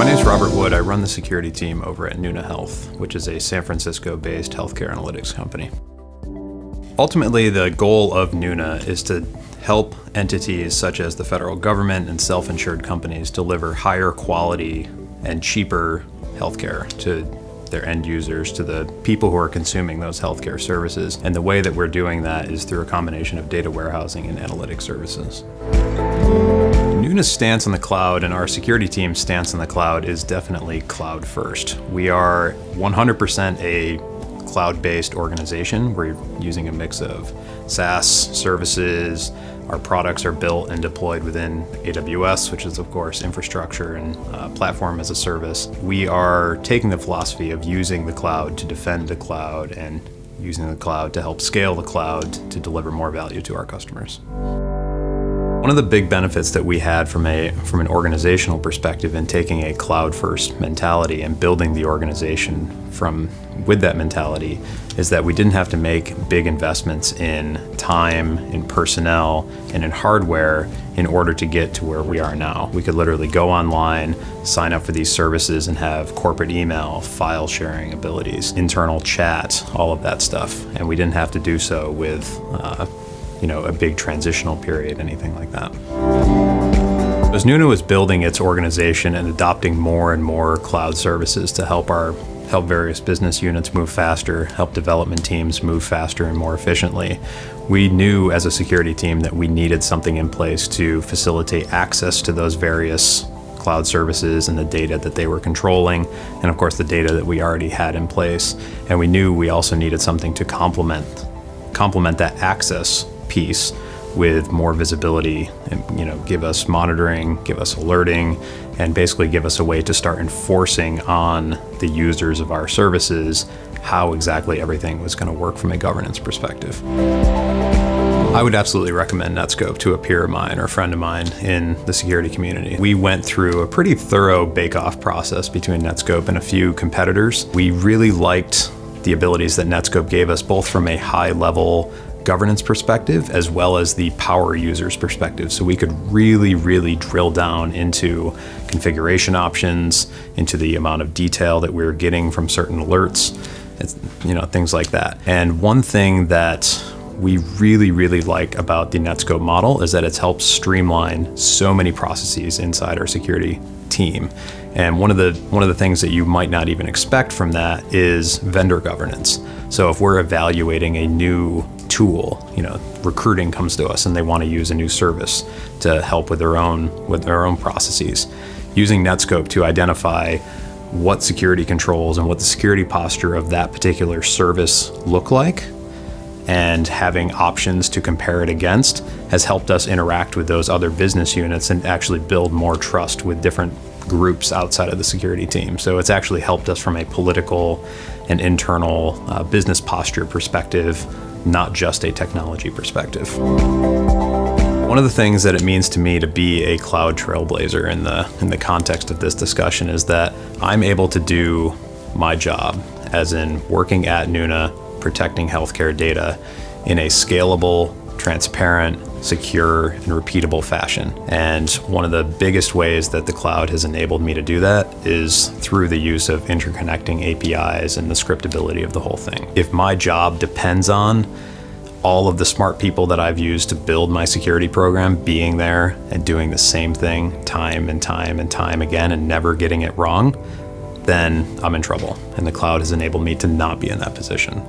My name is Robert Wood. I run the security team over at Nuna Health, which is a San Francisco-based healthcare analytics company. Ultimately, the goal of Nuna is to help entities such as the federal government and self-insured companies deliver higher quality and cheaper healthcare to their end users, to the people who are consuming those healthcare services. And the way that we're doing that is through a combination of data warehousing and analytic services. Nuna's stance on the cloud and our security team's stance on the cloud is definitely cloud first. We are 100% a cloud-based organization. We're using a mix of SaaS services. Our products are built and deployed within AWS, which is of course infrastructure and platform as a service. We are taking the philosophy of using the cloud to defend the cloud and using the cloud to help scale the cloud to deliver more value to our customers. One of the big benefits that we had from an organizational perspective in taking a cloud-first mentality and building the organization with that mentality is that we didn't have to make big investments in time, in personnel, and in hardware in order to get to where we are now. We could literally go online, sign up for these services, and have corporate email, file sharing abilities, internal chat, all of that stuff. And we didn't have to do so with a big transitional period, anything like that. As Nuna was building its organization and adopting more and more cloud services to help various business units move faster, help development teams move faster and more efficiently, we knew as a security team that we needed something in place to facilitate access to those various cloud services and the data that they were controlling, and of course the data that we already had in place. And we knew we also needed something to complement that access piece with more visibility and give us monitoring, give us alerting, and basically give us a way to start enforcing on the users of our services how exactly everything was going to work from a governance perspective. I would absolutely recommend Netskope to a peer of mine or a friend of mine in the security community. We went through a pretty thorough bake-off process between Netskope and a few competitors. We really liked the abilities that Netskope gave us, both from a high-level governance perspective as well as the power users perspective. So we could really, really drill down into configuration options, into the amount of detail that we were getting from certain alerts, things like that. And one thing that we really, really like about the Netskope model is that it's helped streamline so many processes inside our security team. And one of the things that you might not even expect from that is vendor governance. So if we're evaluating a new tool, recruiting comes to us and they want to use a new service to help with their own processes, using Netskope to identify what security controls and what the security posture of that particular service look like, and having options to compare it against has helped us interact with those other business units and actually build more trust with different groups outside of the security team. So it's actually helped us from a political and internal business posture perspective, not just a technology perspective. One of the things that it means to me to be a cloud trailblazer in the context of this discussion is that I'm able to do my job, as in working at Nuna, protecting healthcare data in a scalable, transparent, secure, and repeatable fashion. And one of the biggest ways that the cloud has enabled me to do that is through the use of interconnecting APIs and the scriptability of the whole thing. If my job depends on all of the smart people that I've used to build my security program being there and doing the same thing time and time and time again and never getting it wrong, then I'm in trouble. And the cloud has enabled me to not be in that position.